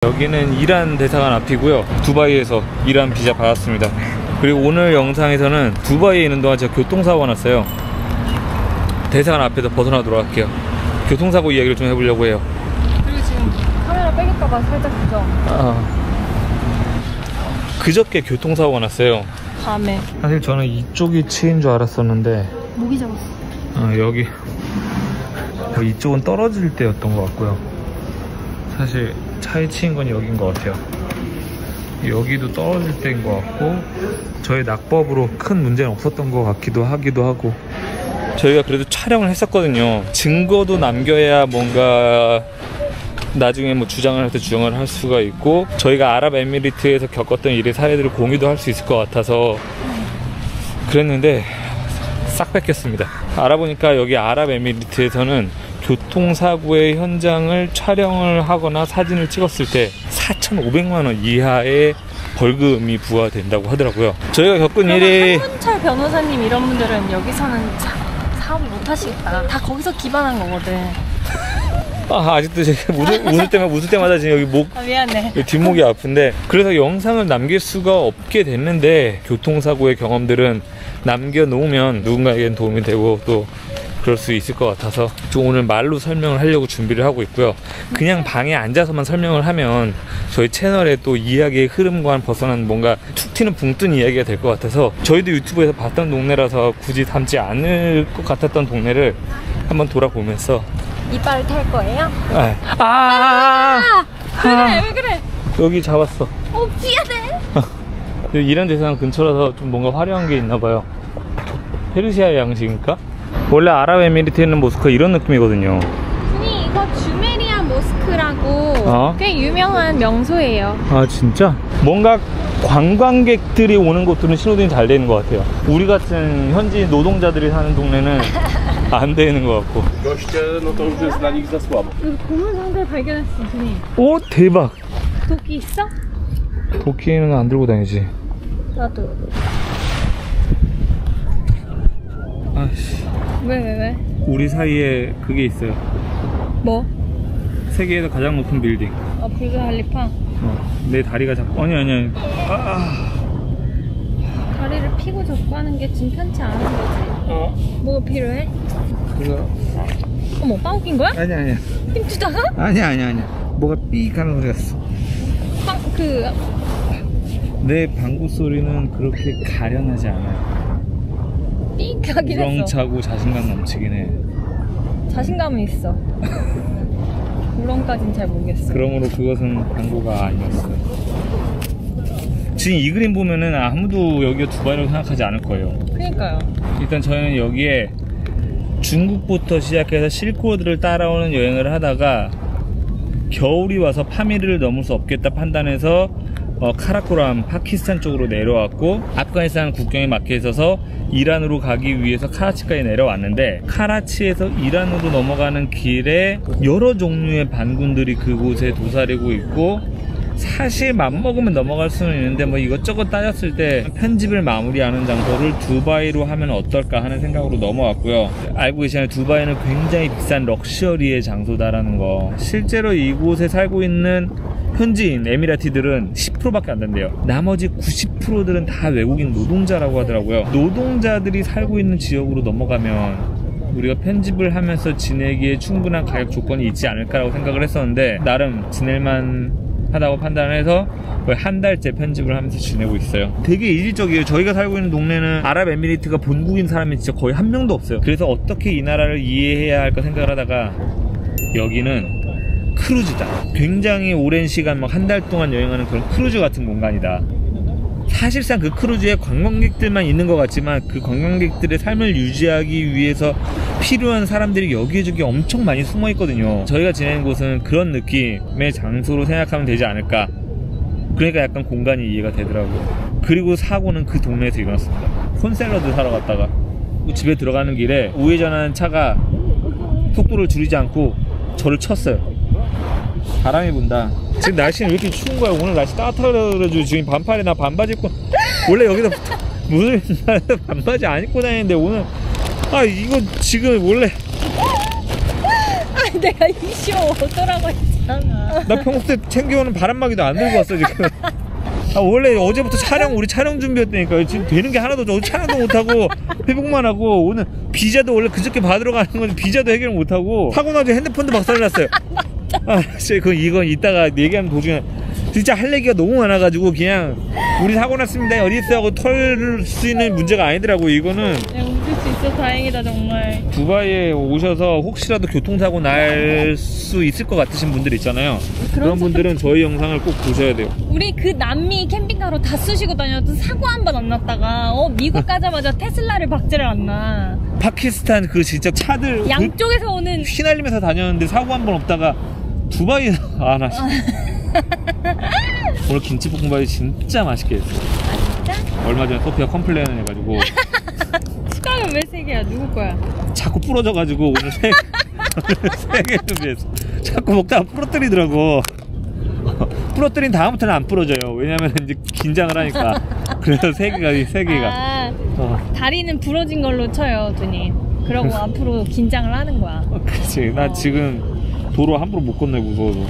여기는 이란 대사관 앞이고요. 두바이에서 이란 비자 받았습니다. 그리고 오늘 영상에서는 두바이에 있는 동안 제가 교통사고가 났어요. 대사관 앞에서 벗어나도록 할게요. 교통사고 이야기를 좀 해보려고 해요. 그리고 지금 카메라 빼길까봐 살짝 걱정. 그저께 교통사고가 났어요. 밤에. 사실 저는 이쪽이 치인 줄 알았었는데 모기 잡았어. 여기 이쪽은 떨어질 때였던 것 같고요. 사실 차에 치인 건 여긴 것 같아요. 여기도 떨어질 때인 것 같고, 저희 낙법으로 큰 문제는 없었던 것 같기도 하고. 저희가 그래도 촬영을 했었거든요. 증거도 남겨야 뭔가 나중에 뭐 주장을 할 때 주장을 할 수가 있고, 저희가 아랍에미리트에서 겪었던 일의 사례들을 공유도 할 수 있을 것 같아서 그랬는데 싹 뺏겼습니다. 알아보니까 여기 아랍에미리트에서는 교통사고의 현장을 촬영을 하거나 사진을 찍었을 때 4,500만원 이하의 벌금이 부과된다고 하더라고요. 저희가 겪은 일이, 한문철 변호사님 이런 분들은 여기서는 사업을 못 하시겠다. 다 거기서 기반한 거거든. 아직도 제가 웃을 때마다 지금 여기 미안해. 뒷목이 아픈데, 그래서 영상을 남길 수가 없게 됐는데, 교통사고의 경험들은 남겨놓으면 누군가에겐 도움이 되고 또 그럴 수 있을 것 같아서 좀 오늘 말로 설명을 하려고 준비를 하고 있고요. 그냥 방에 앉아서만 설명을 하면 저희 채널에 또 이야기의 흐름과는 벗어난 뭔가 툭 튀는 붕 뜬 이야기가 될 것 같아서, 저희도 유튜브에서 봤던 동네라서 굳이 담지 않을 것 같았던 동네를 한번 돌아보면서 이빨을 탈 거예요? 왜 그래? 여기 잡았어. 미안해. 이란 대사관 근처라서 좀 뭔가 화려한 게 있나봐요. 페르시아 양식인가? 원래 아랍에미리트에 있는 모스크가 이런 느낌이거든요. 언니, 이거 주메리아 모스크라고 꽤 유명한 명소예요. 아 진짜? 뭔가 관광객들이 오는 곳들은 신호등이 잘 되는 것 같아요. 우리 같은 현지 노동자들이 사는 동네는 안 되는 것 같고. 여기 고문 상자를 발견했어, 준이. 오 대박. 도끼 있어? 도끼는 안 들고 다니지. 나도. 아씨. 왜? 우리 사이에 그게 있어요. 뭐? 세계에서 가장 높은 빌딩. 부르즈 할리파? 내 다리가 자꾸 아니. 다리를 피고 접고 하는 게 지금 편치 않은 거지. 뭐가 필요해? 그래서 어머, 빵 낀 거야? 아니야. 힘주다가? 아니야. 뭐가 삐익 하는 소리 갔어. 내 방구 소리는 그렇게 가련하지 않아요. 삐익 하긴 했어. 우렁차고 자신감 넘치긴 해. 자신감은 있어. 우렁까진 잘 모르겠어. 그러므로 그것은 방구가 아니었어요. 지금 이 그림 보면은 아무도 여기가 두바이라고 생각하지 않을 거예요. 그러니까요. 일단 저희는 여기에 중국부터 시작해서 실크로드를 따라오는 여행을 하다가 겨울이 와서 파미르를 넘을 수 없겠다 판단해서 카라코람 파키스탄 쪽으로 내려왔고, 아프가니스탄 국경에 막혀 있어서 이란으로 가기 위해서 카라치까지 내려왔는데, 카라치에서 이란으로 넘어가는 길에 여러 종류의 반군들이 그곳에 도사리고 있고, 사실 맘먹으면 넘어갈 수는 있는데 뭐 이것저것 따졌을 때 편집을 마무리하는 장소를 두바이로 하면 어떨까 하는 생각으로 넘어왔고요. 알고 계시나요? 두바이는 굉장히 비싼 럭셔리의 장소다라는 거. 실제로 이곳에 살고 있는 현지인 에미라티들은 10%밖에 안 된대요. 나머지 90%들은 다 외국인 노동자라고 하더라고요. 노동자들이 살고 있는 지역으로 넘어가면 우리가 편집을 하면서 지내기에 충분한 가격 조건이 있지 않을까라고 생각을 했었는데, 나름 지낼만 하다고 판단을 해서 거의 한 달째 편집을 하면서 지내고 있어요. 되게 이질적이에요. 저희가 살고 있는 동네는 아랍에미리트가 본국인 사람이 진짜 거의 한 명도 없어요. 그래서 어떻게 이 나라를 이해해야 할까 생각을 하다가, 여기는 크루즈다. 굉장히 오랜 시간 막 한 달 동안 여행하는 그런 크루즈 같은 공간이다. 사실상 그 크루즈에 관광객들만 있는 것 같지만 그 관광객들의 삶을 유지하기 위해서 필요한 사람들이 여기저기 엄청 많이 숨어 있거든요. 저희가 지내는 곳은 그런 느낌의 장소로 생각하면 되지 않을까. 그러니까 약간 공간이 이해가 되더라고요. 그리고 사고는 그 동네에서 일어났습니다. 콘샐러드 사러 갔다가 집에 들어가는 길에 우회전하는 차가 속도를 줄이지 않고 저를 쳤어요. 바람이 분다. 지금 날씨는 왜 이렇게 추운 거야? 오늘 날씨 따뜻하다 그래가지고 지금 반팔에 나 반바지 입고, 원래 여기서 무슨 날에서 반바지 안 입고 다니는데 오늘 이거 지금 원래 내가 25도라고 했잖아. 갔다가. 나 평소에 챙겨오는 바람막이도 안 들고 왔어 지금. 원래 어제부터 우리 촬영 준비했다니까. 지금 되는 게 하나도 없어. 촬영도 못하고 회복만 하고, 오늘 비자도 원래 그저께 받으러 가는 건데 비자도 해결 못하고, 사고 나서 핸드폰도 박살났어요. 이건 이따가 얘기하는 도중에 진짜 할 얘기가 너무 많아가지고 그냥 우리 사고 났습니다 어디 있어 하고 털 수 있는 문제가 아니더라고. 이거는 웃을 수 있어. 다행이다 정말. 두바이에 오셔서 혹시라도 교통사고 날 수 있을 것 같으신 분들 있잖아요. 그런 분들은 저희 영상을 꼭 보셔야 돼요. 우리 그 남미 캠핑카로 다 쑤시고 다녔던 사고 한 번 안 났다가 미국 가자마자 테슬라를 박제를 안 나. 파키스탄 그 진짜 차들 양쪽에서 오는 휘날리면서 다녔는데 사고 한 번 없다가 두바이에서 나 오늘 김치볶음밥이 진짜 맛있게 했어. 진짜? 얼마 전에 소피아 컴플레인을 해가지고 숟가락은 왜 3개야? 누구 거야? 자꾸 부러져가지고 오늘 3개 준비했어. 자꾸 먹다가 부러뜨리더라고. 부러뜨린 다음부터는 안 부러져요. 왜냐면 이제 긴장을 하니까. 그래서 3개가 다리는 부러진 걸로 쳐요, 두님. 그러고 앞으로 긴장을 하는 거야. 그치. 나 지금 도로 함부로 못 건너 무서워서.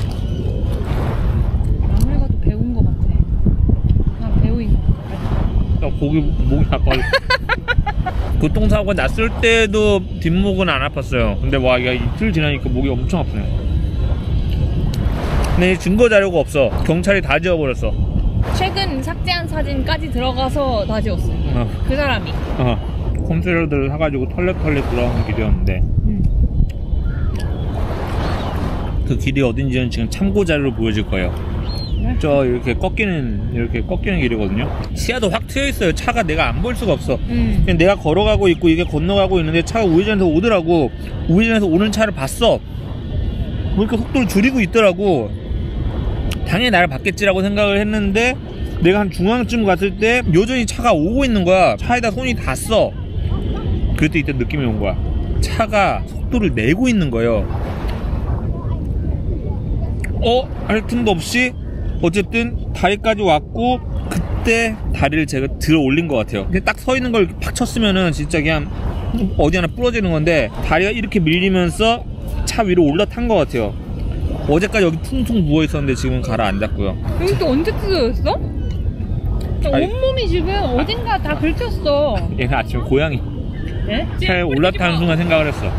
아무리 봐도 배운 거 같아. 나 배우인 거 같아. 나 목이 아파. 교통사고가 났을 때도 뒷목은 안 아팠어요. 근데 와, 이게 이틀 지나니까 목이 엄청 아프네. 근데 증거 자료가 없어. 경찰이 다 지워버렸어. 최근 삭제한 사진까지 들어가서 다 지웠어요. 그 사람이. 홈트레일러들을 사가지고 털레털레 돌아오는 길이었는데 그 길이 어딘지는 지금 참고 자료로 보여줄 거예요. 저 이렇게 꺾이는 길이거든요. 시야도 확 트여 있어요. 차가 내가 안 볼 수가 없어. 그냥 내가 걸어가고 있고 이게 건너가고 있는데 차가 우회전에서 오더라고. 우회전에서 오는 차를 봤어. 그러니까 속도를 줄이고 있더라고. 당연히 나를 봤겠지라고 생각을 했는데 내가 한 중앙쯤 갔을 때 여전히 차가 오고 있는 거야. 차에다 손이 닿았어. 그때 이때 느낌이 온 거야. 차가 속도를 내고 있는 거예요. 할 틈도 없이 어쨌든 다리까지 왔고, 그때 다리를 제가 들어 올린 것 같아요. 근데 딱 서 있는 걸 팍 쳤으면은 진짜 그냥 어디 하나 부러지는 건데, 다리가 이렇게 밀리면서 차 위로 올라탄 것 같아요. 어제까지 여기 퉁퉁 부어 있었는데 지금은 가라앉았고요. 여기 또 언제 뜯어졌어? 온몸이 지금 어딘가 다 긁혔어. 얘는 아침에 고양이 네? 차에 올라타는 순간 생각을 했어.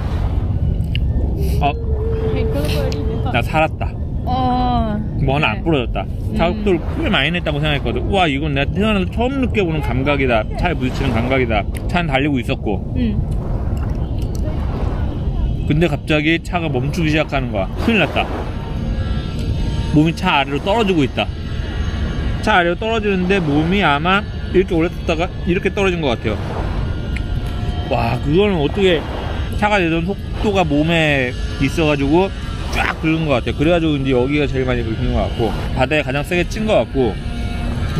나 살았다. 뭐 하나 안 부러졌다. 자극도를 크게 많이 냈다고 생각했거든. 우와, 이건 내가 태어나서 처음 느껴보는 감각이다. 차에 부딪히는 감각이다. 차는 달리고 있었고. 근데 갑자기 차가 멈추기 시작하는 거야. 큰일 났다. 몸이 차 아래로 떨어지고 있다. 차 아래로 떨어지는데 몸이 아마 이렇게 올라탔다가 이렇게 떨어진 것 같아요. 와, 그거는 어떻게 차가 내던 속도가 몸에 있어가지고 쫙 긁은 것 같아요. 그래가지고 이제 여기가 제일 많이 긁힌 것 같고, 바닥에 가장 세게 찐 것 같고,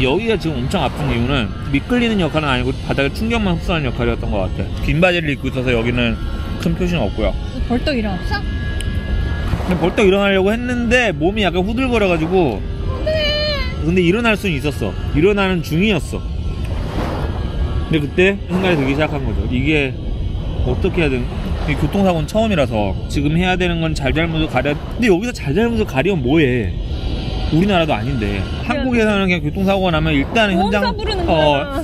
여기가 지금 엄청 아픈 이유는 미끌리는 역할은 아니고 바닥에 충격만 흡수하는 역할이었던 것 같아. 긴 바지를 입고 있어서 여기는 큰 표시는 없고요. 벌떡 일어났어? 근데 벌떡 일어나려고 했는데 몸이 약간 후들거려가지고. 근데 일어날 수는 있었어. 일어나는 중이었어. 근데 그때 생각이 들기 시작한 거죠. 이게 어떻게 해야 되는, 교통사고는 처음이라서 지금 해야 되는 건 잘잘못을 가려. 근데 여기서 잘잘못을 가려면 뭐해? 우리나라도 아닌데. 한국에서는 그냥 교통사고가 나면 일단은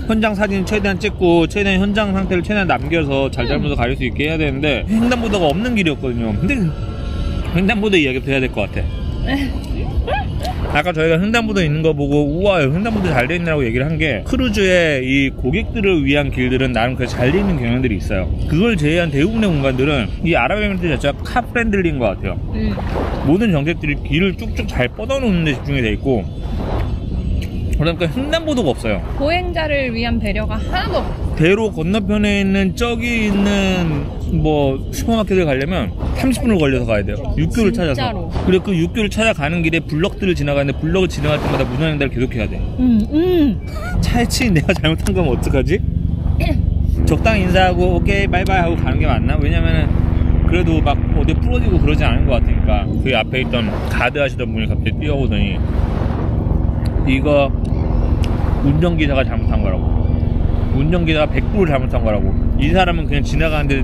현장 사진 최대한 찍고 최대한 현장 상태를 최대한 남겨서 잘잘못을 가릴 수 있게 해야 되는데, 횡단보도가 없는 길이었거든요. 근데 횡단보도 이야기부터 해야 될 것 같아. 아까 저희가 횡단보도 있는 거 보고 우와, 횡단보도 잘 돼 있나라고 얘기를 한 게, 크루즈의 이 고객들을 위한 길들은 나름 그래서 잘 돼 있는 경향들이 있어요. 그걸 제외한 대부분의 공간들은 이 아랍에미리트 자체가 카 프렌들리인 것 같아요. 모든 정책들이 길을 쭉쭉 잘 뻗어놓는 데 집중이 돼 있고, 그러니까 횡단보도가 없어요. 보행자를 위한 배려가 하나도 없어. 대로 건너편에 있는 저기 있는 뭐 슈퍼마켓을 가려면 30분을 걸려서 가야 돼요. 육교를 찾아서. 그리고 그 육교를 찾아가는 길에 블럭들을 지나가는데, 블럭을 지나갈 때마다 무단 횡단을 계속 해야 돼. 차에 치인 내가 잘못한 거면 어떡하지? 적당히 인사하고 오케이 바이바이 하고 가는 게 맞나? 왜냐면은 그래도 막 어디 부러지고 그러지 않은 것 같으니까. 그 앞에 있던 가드 하시던 분이 갑자기 뛰어오더니 이거 운전기사가 잘못한 거라고. 운전기사가 100% 잘못한 거라고. 이 사람은 그냥 지나가는데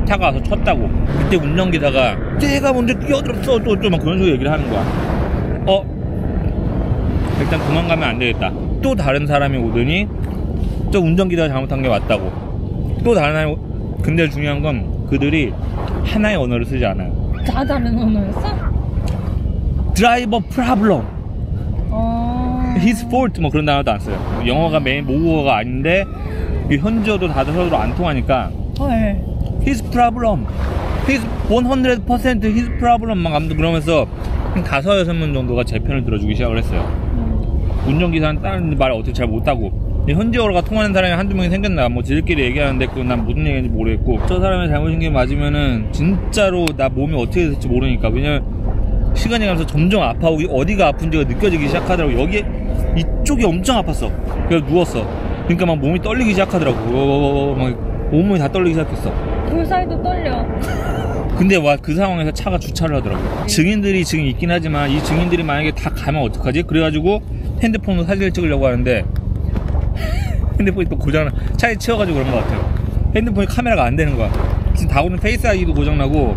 차가 와서 쳤다고. 그때 운전기사가 내가 먼저 끼어들었어 또 막 그런 식으로 얘기를 하는 거야. 일단 그만 가면 안 되겠다. 또 다른 사람이 오더니 저 운전기사가 잘못한 게 맞다고. 또 다른 사람이 근데 중요한 건 그들이 하나의 언어를 쓰지 않아요. 다 다른 언어였어? 드라이버 프라블럼, his fault 뭐 그런 단어도 안 써요. 영어가 메인 모국어가 아닌데 이 현지어도 다들 서로 안 통하니까 헐. his problem, his 100% his problem 막 아무튼 그러면서 한 5-6명 정도가 제 편을 들어주기 시작을 했어요. 운전기사는 다른 말 어떻게 잘 못하고 현지어가 통하는 사람이 한두 명이 생겼나 뭐 지들끼리 얘기하는데 그건 난 무슨 얘기인지 모르겠고 저 사람의 잘못인 게 맞으면은 진짜로 나 몸이 어떻게 될지 모르니까. 왜냐면 시간이 가면서 점점 아파오고 어디가 아픈지가 느껴지기 시작하더라고. 여기 이쪽이 엄청 아팠어. 그래서 누웠어. 그러니까 막 몸이 떨리기 시작하더라고. 막 온몸이 다 떨리기 시작했어. 볼살도 떨려. 근데 와 그 상황에서 차가 주차를 하더라고. 증인들이 지금 있긴 하지만 이 증인들이 만약에 다 가면 어떡하지? 그래가지고 핸드폰으로 사진을 찍으려고 하는데 핸드폰이 또 고장나. 차에 치여가지고 그런 것 같아요. 핸드폰이 카메라가 안 되는 거야. 지금 다오는 페이스 아이디도 고장나고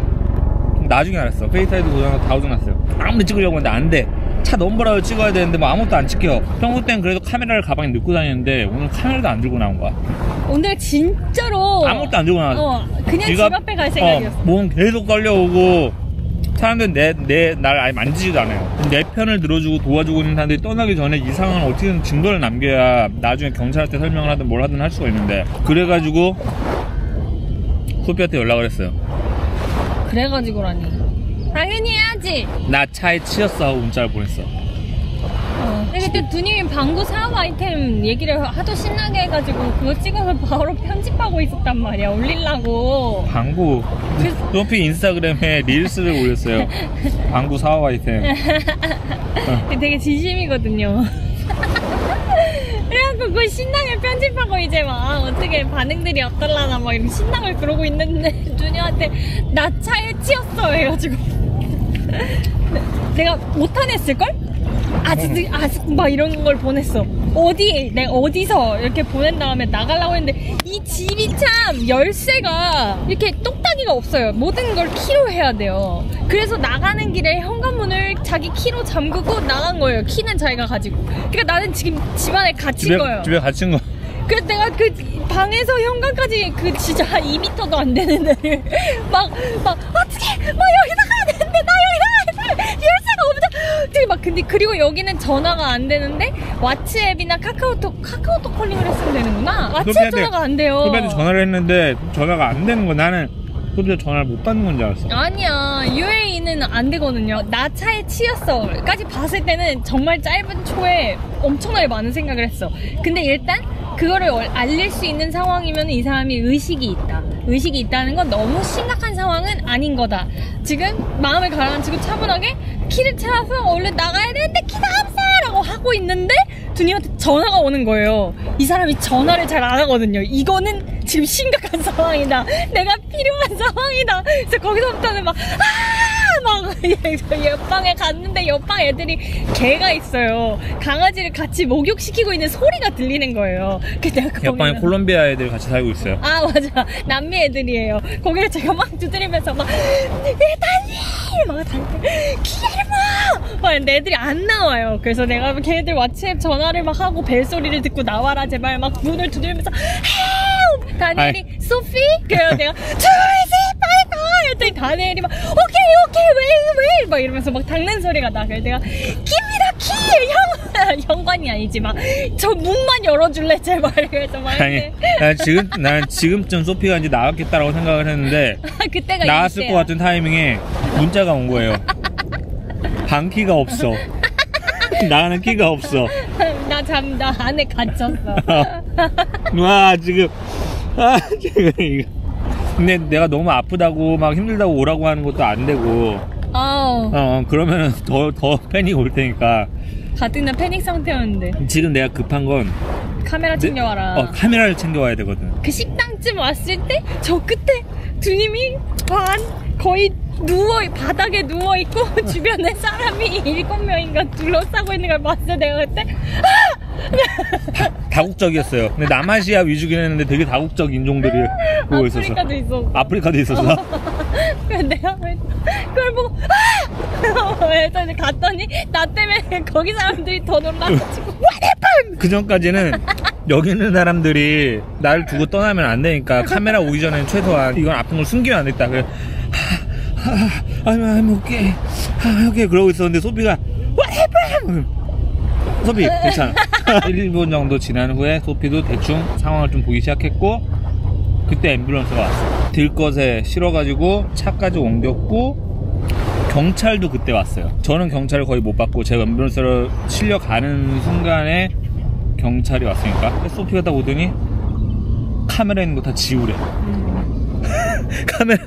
나중에 알았어. 페이스 아이디도 고장나고 다 고장났어요. 아무리 찍으려고 하는데 안 돼. 차 넘버라도 찍어야 되는데 뭐 아무것도 안 찍혀. 평소 때는 그래도 카메라를 가방에 넣고 다니는데 오늘 카메라도 안 들고 나온 거야. 오늘 진짜로 아무것도 안 들고 나왔어. 그냥 집 앞에 갈 생각이었어. 몸 계속 떨려오고 사람들은 날 아예 만지지도 않아요. 내 편을 들어주고 도와주고 있는 사람들이 떠나기 전에 이 상황을 어떻게든 증거를 남겨야 나중에 경찰한테 설명을 하든 뭘 하든 할 수가 있는데 그래가지고 소피한테 연락을 했어요. 그래가지고라니. 당연히 해야지. 나 차에 치였어 하고 문자를 보냈어. 근데 그때 두님이 방구 사업 아이템 얘기를 하도 신나게 해가지고 그거 찍어서 바로 편집하고 있었단 말이야. 올리려고. 방구 소피 인스타그램에 릴스를 올렸어요. 방구 사업 아이템. 되게 진심이거든요. 그래갖고 그걸 신나게 편집하고 이제 막 어떻게 반응들이 어떨라나 막 이렇게 신나게 그러고 있는데 준이한테 나 차에 치였어 해가지고 내가 못하냈을걸? 아직 막 이런 걸 보냈어. 내가 어디서 이렇게 보낸 다음에 나가려고 했는데 이 집이 참 열쇠가 이렇게 똑딱이가 없어요. 모든 걸 키로 해야 돼요. 그래서 나가는 길에 현관문을 자기 키로 잠그고 나간 거예요. 키는 자기가 가지고. 그러니까 나는 지금 집안에 갇힌 거예요. 집에 갇힌 거. 그래서 내가 그 방에서 현관까지 그 진짜 한 2m도 안 되는 데를 막 어떻게 막 여기다 가야 되는데 나 여기다 가야 돼 열쇠가 없다 되게 막. 근데 그리고 여기는 전화가 안 되는데 왓츠앱이나 카카오톡 콜링을 했으면 되는구나. 왓츠앱 전화가 안 돼요. 소피한테 전화를 했는데 전화가 안 되는 거. 나는 소피가 전화를 못 받는 건 줄 알았어. 아니야, UAE는 안 되거든요. 나 차에 치였어까지 봤을 때는 정말 짧은 초에 엄청나게 많은 생각을 했어. 근데 일단 그거를 알릴 수 있는 상황이면 이 사람이 의식이 있다. 의식이 있다는 건 너무 심각한 상황은 아닌 거다. 지금 마음을 가라앉히고 차분하게 키를 찾아서 얼른 나가야 되는데 키가 없어! 라고 하고 있는데 두님한테 전화가 오는 거예요. 이 사람이 전화를 잘 안 하거든요. 이거는 지금 심각한 상황이다. 내가 필요한 상황이다. 그래서 거기서부터는 막 옆방에 갔는데 옆방 애들이 개가 있어요. 강아지를 같이 목욕시키고 있는 소리가 들리는 거예요. 옆방에 콜롬비아 애들 같이 살고 있어요. 아 맞아, 남미 애들이에요. 거기를 제가 막 두드리면서 막 달리 막 기다려봐 막 근데 애들이 안 나와요. 그래서 내가 걔네들 왓츠앱 전화를 막 하고 벨소리를 듣고 나와라 제발 막 문을 두드리면서 헬프 다니엘이 소피? 그래서 내가 트위시 빨리 가! 했더니 다니엘이 막 오케이 왜 막 이러면서 막 닦는 소리가 나. 그래서 내가 깁니다 키! 현관이 아니지 막 저 문만 열어줄래 제발. 그래서 막 아니 난 지금쯤 소피가 이제 나왔겠다라고 생각을 했는데 그때가 나왔을 것 같은 타이밍에 문자가 온 거예요. 방키가 없어. 나는 키가 없어. 나 안에 갇혔어. 와 지금 이거. 근데 내가 너무 아프다고 막 힘들다고 오라고 하는 것도 안 되고. 그러면은 더 패닉 올 테니까. 가뜩 나 패닉 상태였는데. 지금 내가 급한 건 카메라 챙겨와라. 카메라를 챙겨와야 되거든. 그 식당쯤 왔을 때 저 끝에 두님이 거의 바닥에 누워있고 주변에 사람이 7명인가 둘러싸고 있는 걸 봤어. 내가 그때 다국적이었어요. 근데 남아시아 위주긴 했는데 되게 다국적 인종들이 보고 있었어. 아프리카도 있었어. 아프리카도 있었어. 그래서 내가 그걸 보고 그래서 이제 갔더니 나 때문에 거기 사람들이 더 놀라가지고 그 전까지는 여기 있는 사람들이 나를 두고 떠나면 안 되니까 카메라 오기 전에는 최소한 이건 아픈 걸 숨기면 안 됐다. 그래 I'm okay. okay 그러고 있었는데 소피가 What happened? 소피 괜찮아. 1분 정도 지난 후에 소피도 대충 상황을 좀 보기 시작했고 그때 앰뷸런스가 왔어. 들것에 실어가지고 차까지 옮겼고 경찰도 그때 왔어요. 저는 경찰을 거의 못 받고 제가 앰뷸런스를 실려가는 순간에 경찰이 왔으니까 소피가 딱 오더니 카메라 있는 거 다 지우래. 카메라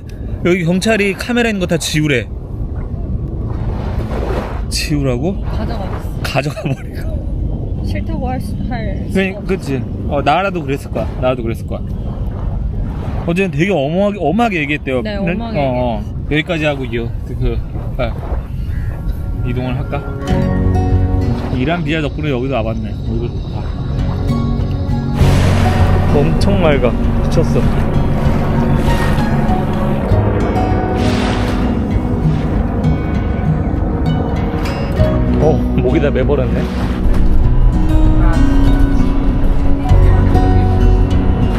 여기 경찰이 카메라 있는 거 다 지우래. 지우라고? 가져가 버리고. 싫다고 할 그치. 나라도 그랬을 거야. 나라도 그랬을 거야. 어제는 되게 엄하게 얘기했대요. 네, 엄하게 여기까지 하고 이동을 할까? 이란 비자 덕분에 여기도 와봤네. 엄청 맑아. 미쳤어. 목에다 매버렸네.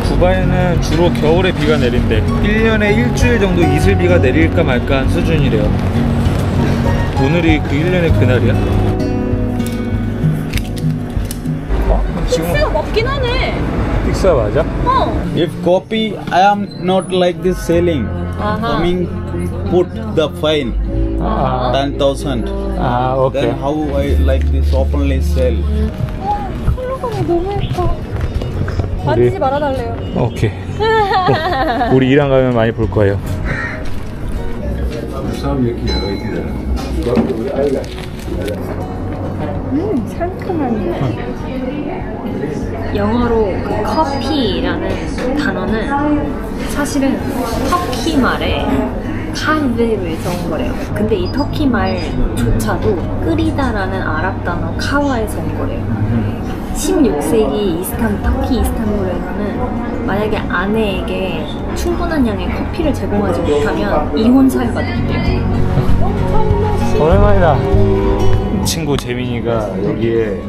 두바이는 주로 겨울에 비가 내린대. 1년에 일주일 정도 이슬비가 내릴까 말까 한 수준이래요. 오늘이 그 1년의 그날이야? 픽스가 맞긴 하네. 픽스가 맞아? If copy, I am not like this selling. Coming, put the fine 10,000. 오케이. Then how I like this openly sell? 컬러가 너무 예뻐. 만지지 말아달래요. 오케이. 우리 이란 가면 많이 볼 거예요. 상큼하네. 영어로 그 커피라는 단어는 사실은 터키 말에 카베에서 온 거래요. 근데 이 터키 말조차도 끓이다라는 아랍 단어 카와에서 온 거래요. 16세기 터키 이스탄불에서는 만약에 아내에게 충분한 양의 커피를 제공하지 못하면 이혼 사유가 됐대요. 오랜만이다. 친구 재민이가 여기에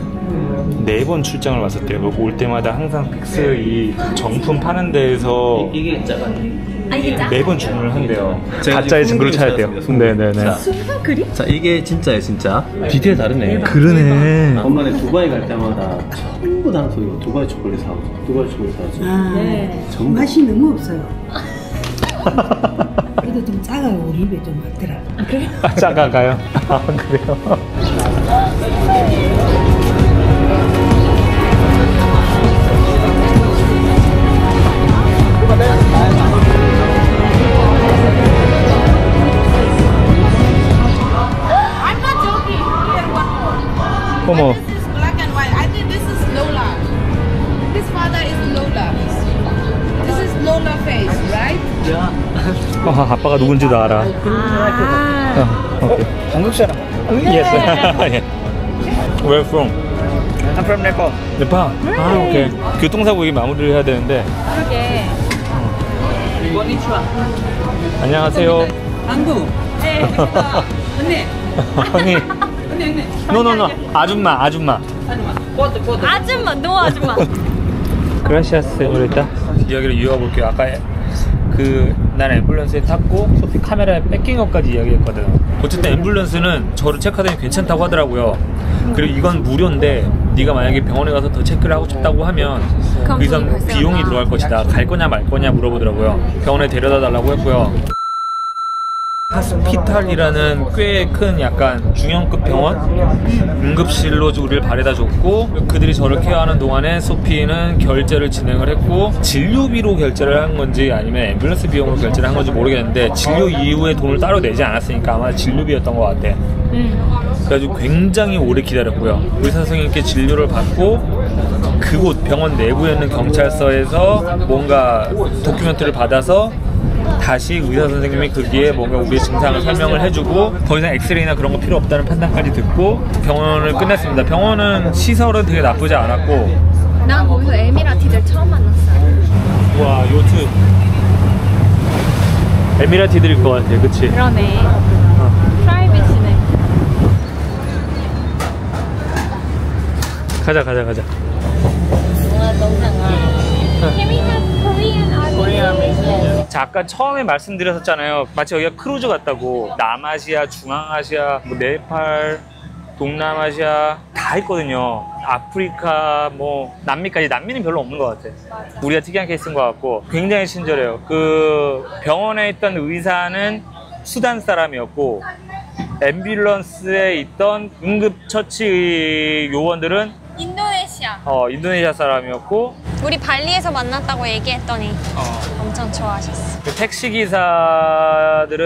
4번 출장을 왔었대요. 올 때마다 항상 픽스 이 정품 파는 데에서 이게 작아요. 4번 주문을 한대요. 제가 가짜의 지금 증거를 찾아야 돼요. 네네네. 자, 이게 진짜예요, 진짜. 디테일 다르네. 그러네. 엄마네 두바이 갈 때마다 전부 다 소리고 두바이 초콜릿 사오죠. 두바이 초콜릿 사오죠. 네. 맛이 너무 없어요. 그래도 좀 작아요. 우리 입에 좀 맞더라. 그래? 작아가요? 그래요? 어머. This is black and white. I think this is Lola. His father is Lola. This is Lola face, right? 아빠가 누군지도 알아. 오케이. 한국 사람. Yes. Where from? I'm from Nepal. 네팔. 오케이. 교통사고 얘기 마무리를 해야 되는데. 그러게. 안녕하세요. 한국. 언니. 언니. 노노노. 아줌마. 아줌마, 너 아줌마. 그라시아스 세뇨리타. 이야기를 이어볼게요. 아까 난 앰뷸런스에 탔고 소피 카메라에 뺏긴 것까지 이야기했거든. 어쨌든 앰뷸런스는 저를 체크하더니 괜찮다고 하더라고요. 그리고 이건 무료인데 네가 만약에 병원에 가서 더 체크를 하고 싶다고 하면 거기서 비용이 들어갈 것이다. 갈 거냐 말 거냐 물어보더라고요. 병원에 데려다 달라고 했고요. 하스피탈이라는 꽤 큰 약간 중형급 병원 응급실로 우리를 바래다 줬고 그들이 저를 케어하는 동안에 소피는 결제를 진행을 했고 진료비로 결제를 한 건지 아니면 앰뷸런스 비용으로 결제를 한 건지 모르겠는데 진료 이후에 돈을 따로 내지 않았으니까 아마 진료비였던 것 같아. 그래가지고 굉장히 오래 기다렸고요. 의사 선생님께 진료를 받고 그곳 병원 내부에 있는 경찰서에서 뭔가 도큐멘트를 받아서 다시 의사 선생님이 거기에 뭔가 우리의 증상을 설명을 해주고 더 이상 엑스레이나 그런 거 필요 없다는 판단까지 듣고 병원을 끝냈습니다. 병원은 시설은 되게 나쁘지 않았고 난 거기서 에미라티들 처음 만났어요. 와 요트 에미라티들일 것 같아. 그치? 그러네. 프라이빗이네. 가자. 자, 아까 처음에 말씀드렸었잖아요. 마치 여기가 크루즈 같다고. 남아시아, 중앙아시아, 뭐 네팔, 동남아시아 다 있거든요. 아프리카, 뭐 남미까지. 남미는 별로 없는 것 같아. 우리가 특이한 케이스인 것 같고 굉장히 친절해요. 그 병원에 있던 의사는 수단 사람이었고 앰뷸런스에 있던 응급처치 요원들은 인도네시아 사람이었고 우리 발리에서 만났다고 얘기했더니 엄청 좋아하셨어. 그 택시기사들은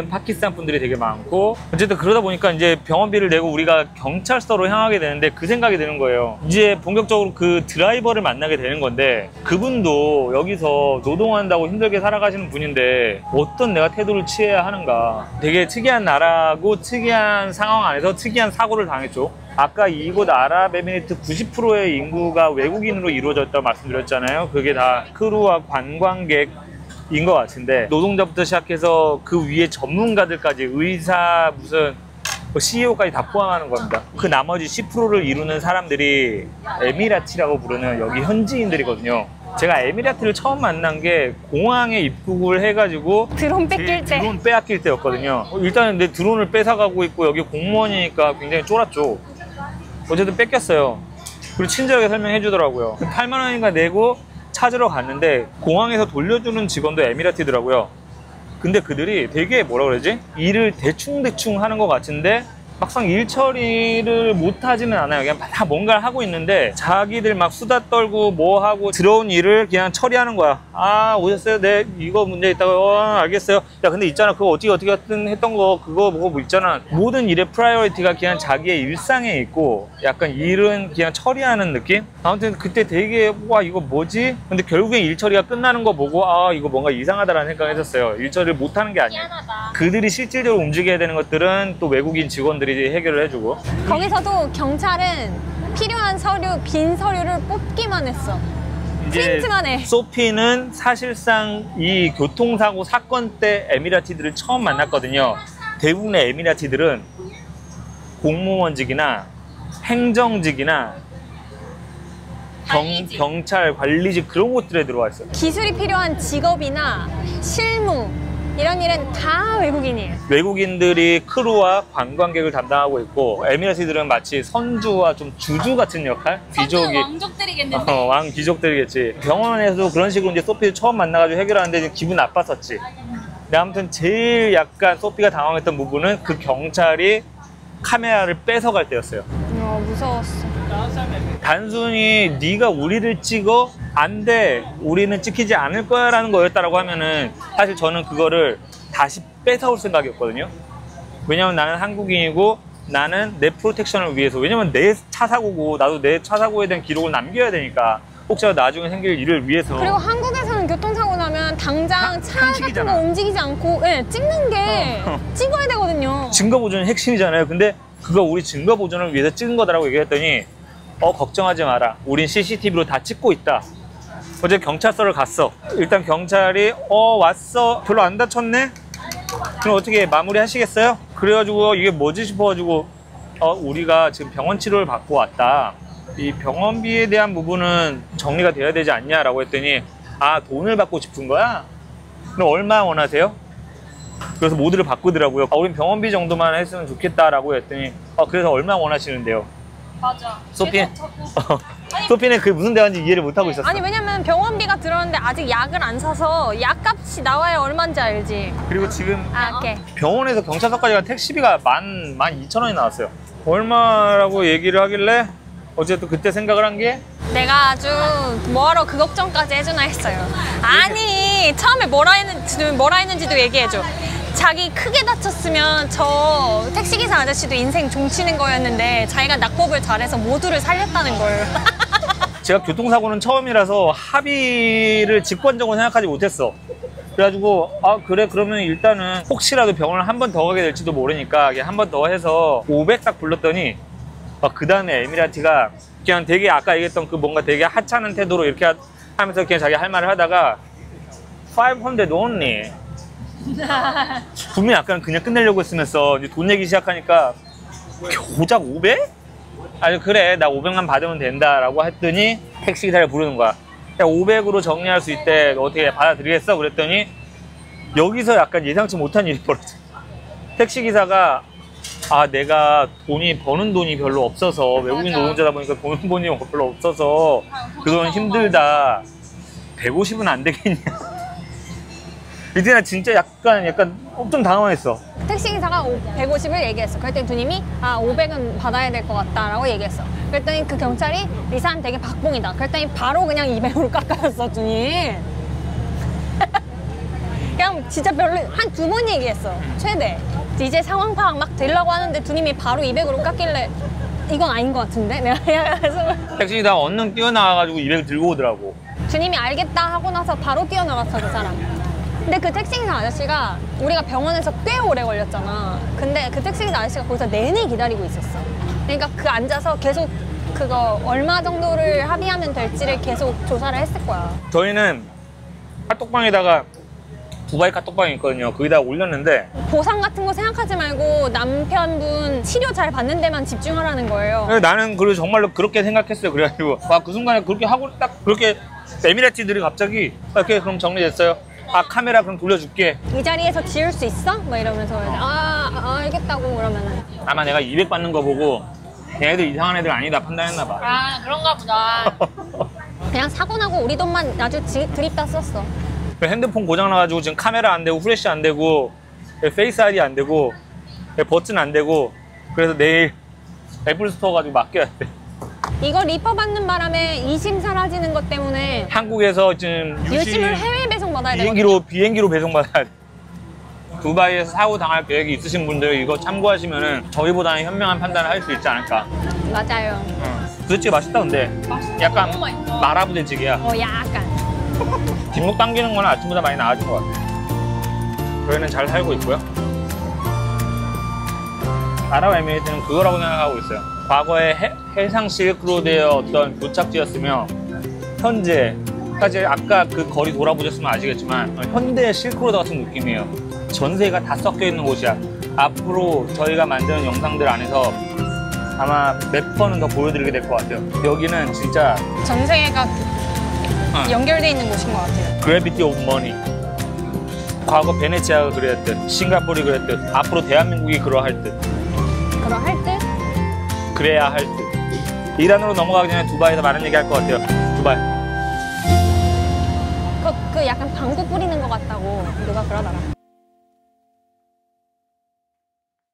파키스탄 분들이 되게 많고 어쨌든 그러다 보니까 이제 병원비를 내고 우리가 경찰서로 향하게 되는데 그 생각이 드는 거예요. 이제 본격적으로 그 드라이버를 만나게 되는 건데 그분도 여기서 노동한다고 힘들게 살아가시는 분인데 어떤 내가 태도를 취해야 하는가. 되게 특이한 나라고 특이한 상황 안에서 특이한 사고를 당했죠. 아까 이곳 아랍에미리트 90%의 인구가 외국인으로 이루어졌다고 말씀드렸잖아요. 그게 다 크루와 관광객인 것 같은데 노동자부터 시작해서 그 위에 전문가들까지 의사 무슨 CEO까지 다 포함하는 겁니다. 그 나머지 10%를 이루는 사람들이 에미라티라고 부르는 여기 현지인들이거든요. 제가 에미라티를 처음 만난 게 공항에 입국을 해가지고 드론 뺏길 때. 드론 빼앗길 때였거든요. 일단은 내 드론을 뺏어가고 있고 여기 공무원이니까 굉장히 쫄았죠. 어쨌든 뺏겼어요. 그리고 친절하게 설명해 주더라고요. 8만 원인가 내고 찾으러 갔는데 공항에서 돌려주는 직원도 에미라티더라고요. 근데 그들이 되게 뭐라 그러지? 일을 대충대충 하는 것 같은데 막상 일 처리를 못하지는 않아요. 그냥 다 뭔가를 하고 있는데 자기들 막 수다 떨고 뭐 하고 들어온 일을 그냥 처리하는 거야. 아 오셨어요? 네 이거 문제 있다고. 알겠어요. 야 근데 있잖아 그거 어떻게 했던 거 그거 뭐 있잖아. 모든 일의 프라이어리티가 그냥 자기의 일상에 있고 약간 일은 그냥 처리하는 느낌? 아무튼 그때 되게 와 이거 뭐지? 근데 결국엔 일 처리가 끝나는 거 보고 아 이거 뭔가 이상하다라는 생각을 했었어요. 일 처리를 못하는 게 아니에요. 그들이 실질적으로 움직여야 되는 것들은 또 외국인 직원들이 해결을 해주고. 거기서도 경찰은 필요한 서류, 빈 서류를 뽑기만 했어. 프린트만 해. 소피는 사실상 이 교통사고 사건 때 에미라티들을 처음 만났거든요. 대부분의 에미라티들은 공무원직이나 행정직이나 경찰 관리직 그런 곳들에 들어와 있어요. 기술이 필요한 직업이나 실무 이런 일은 다 외국인이에요. 외국인들이 크루와 관광객을 담당하고 있고 에미라티들은 마치 선주와 좀 주주 같은 역할? 귀족이 왕족들이겠는데? 왕 귀족들이겠지. 병원에서도 그런 식으로 이제 소피를 처음 만나가지고 해결하는데 기분 나빴었지. 근데 아무튼 제일 약간 소피가 당황했던 부분은 그 경찰이 카메라를 뺏어갈 때였어요. 무서웠어. 단순히 네가 우리를 찍어? 안 돼. 우리는 찍히지 않을 거야 라는 거였다라고 하면은 사실 저는 그거를 다시 뺏어올 생각이었거든요. 왜냐면 나는 한국인이고 나는 내 프로텍션을 위해서, 왜냐면 내 차 사고고 나도 내 차 사고에 대한 기록을 남겨야 되니까 혹시라도 나중에 생길 일을 위해서. 그리고 한국에서는 교통사고 나면 당장 차 같은 거 움직이지 않고 찍는 게 찍어야 되거든요. 증거 보존이 핵심이잖아요. 근데 그거 우리 증거 보존을 위해서 찍은 거다라고 얘기했더니 걱정하지 마라. 우린 CCTV로 다 찍고 있다. 어제 경찰서를 갔어. 일단 경찰이 왔어. 별로 안 다쳤네? 그럼 어떻게 마무리 하시겠어요? 그래가지고 이게 뭐지 싶어가지고 우리가 지금 병원 치료를 받고 왔다. 이 병원비에 대한 부분은 정리가 돼야 되지 않냐라고 했더니 돈을 받고 싶은 거야? 그럼 얼마 원하세요? 그래서 모두를 바꾸더라고요. 우린 병원비 정도만 했으면 좋겠다라고 했더니 그래서 얼마 원하시는데요? 맞아. 소피는 그게 무슨 대화인지 이해를 못하고 있었어. 아니 왜냐면 병원비가 들었는데 아직 약을 안 사서 약값이 나와야 얼마인지 알지. 그리고 지금 오케이. 병원에서 경찰서까지 간 택시비가 12,000원이 나왔어요. 얼마라고 얘기를 하길래 어쨌든 그때 생각을 한 게 내가 아주 뭐하러 그 걱정까지 해주나 했어요. 아니 처음에 뭐라 했는지도 얘기해줘. 자기 크게 다쳤으면 저 택시기사 아저씨도 인생 종치는 거였는데 자기가 낙법을 잘해서 모두를 살렸다는 걸. 제가 교통사고는 처음이라서 합의를 직관적으로 생각하지 못했어. 그래가지고 아 그래 그러면 일단은 혹시라도 병원을 한 번 더 가게 될지도 모르니까 한 번 더 해서 500 딱 불렀더니 그 다음에 에미라티가 그냥 되게 아까 얘기했던 그 뭔가 되게 하찮은 태도로 이렇게 하면서 그냥 자기 할 말을 하다가 500 only 분명히 약간 그냥 끝내려고 했으면서 이제 돈 내기 시작하니까 고작 500? 아니 그래 나 500만 받으면 된다 라고 했더니 택시기사를 부르는 거야. 야 500으로 정리할 수 있대 어떻게 받아들이겠어? 그랬더니 여기서 약간 예상치 못한 일이 벌어져. 택시기사가 아 내가 버는 돈이 별로 없어서 외국인 노동자다 보니까 버는 돈이 별로 없어서 그 돈 힘들다 150은 안 되겠냐. 이때 나 진짜 약간 좀 당황했어. 택시기사가 150을 얘기했어. 그랬더니 누님이 500은 받아야 될 것 같다라고 얘기했어. 그랬더니 그 경찰이 이 사람 되게 박봉이다. 그랬더니 바로 그냥 200으로 깎아줬어, 누님. 그냥 진짜 별로 한 2번 얘기했어, 최대. 이제 상황 파악 막 되려고 하는데 누님이 바로 200으로 깎길래 이건 아닌 것 같은데? 내가 그래서 택시기사 얼른 뛰어나와가지고 200을 들고 오더라고. 주님이 알겠다 하고 나서 바로 뛰어나갔어, 그 사람. 근데 그 택시기사 아저씨가 우리가 병원에서 꽤 오래 걸렸잖아. 근데 그 택시기사 아저씨가 거기서 내내 기다리고 있었어. 그러니까 그 앉아서 계속 그거 얼마 정도를 합의하면 될지를 계속 조사를 했을 거야. 저희는 카톡방에다가 두바이 카톡방이 있거든요. 거기다 올렸는데 보상 같은 거 생각하지 말고 남편분 치료 잘 받는 데만 집중하라는 거예요. 나는 그리고 정말로 그렇게 생각했어요. 그래가지고 그 순간에 그렇게 하고 딱 그렇게 에미레티들이 갑자기 이렇게 그럼 정리됐어요. 카메라 그럼 돌려줄게. 이 자리에서 지을 수 있어? 막 이러면서 알겠다고 그러면은 아마 내가 200 받는 거 보고 얘네들 이상한 애들 아니다 판단했나 봐. 그런가 보다. 그냥 사고 나고 우리 돈만 아주 드립다 썼어. 핸드폰 고장 나가지고 지금 카메라 안 되고 후레쉬 안 되고 페이스 아이디 안 되고 버튼 안 되고 그래서 내일 애플 스토어 가지고 맡겨야 돼. 이거 리퍼 받는 바람에 이심 사라지는 것 때문에 한국에서 지금 유심을 해외 배송 받아야 되거든요. 비행기로 배송 받아야 돼. 두바이에서 사고 당할 계획이 있으신 분들 이거 참고하시면은 저희보다는 현명한 판단을 할 수 있지 않을까. 맞아요. 부대찌개 맛있다 근데. 약간 마라 부대찌개야. 약간. 뒷목 당기는 거는 아침보다 많이 나아진 것 같아. 저희는 잘 살고 있고요. 아랍에미리트는 그거라고 생각하고 있어요. 과거에 해상 실크로드의 어떤 도착지였으며 현재까지 아까 그 거리 돌아보셨으면 아시겠지만 현대 실크로드 같은 느낌이에요. 전세가 다 섞여 있는 곳이야. 앞으로 저희가 만드는 영상들 안에서 아마 몇 번은 더 보여드리게 될 것 같아요. 여기는 진짜 전 세계가 연결돼 있는 곳인 것 같아요. 그래비티 오브 머니. 과거 베네치아가 그랬듯, 싱가포르이 그랬듯, 앞으로 대한민국이 그러할 듯. 그러할 듯? 그래야 할 듯. 이란으로 넘어가기 전에 두바이에서 많은 얘기 할 것 같아요. 두바이. 그 약간 방구 뿌리는 것 같다고 누가 그러더라.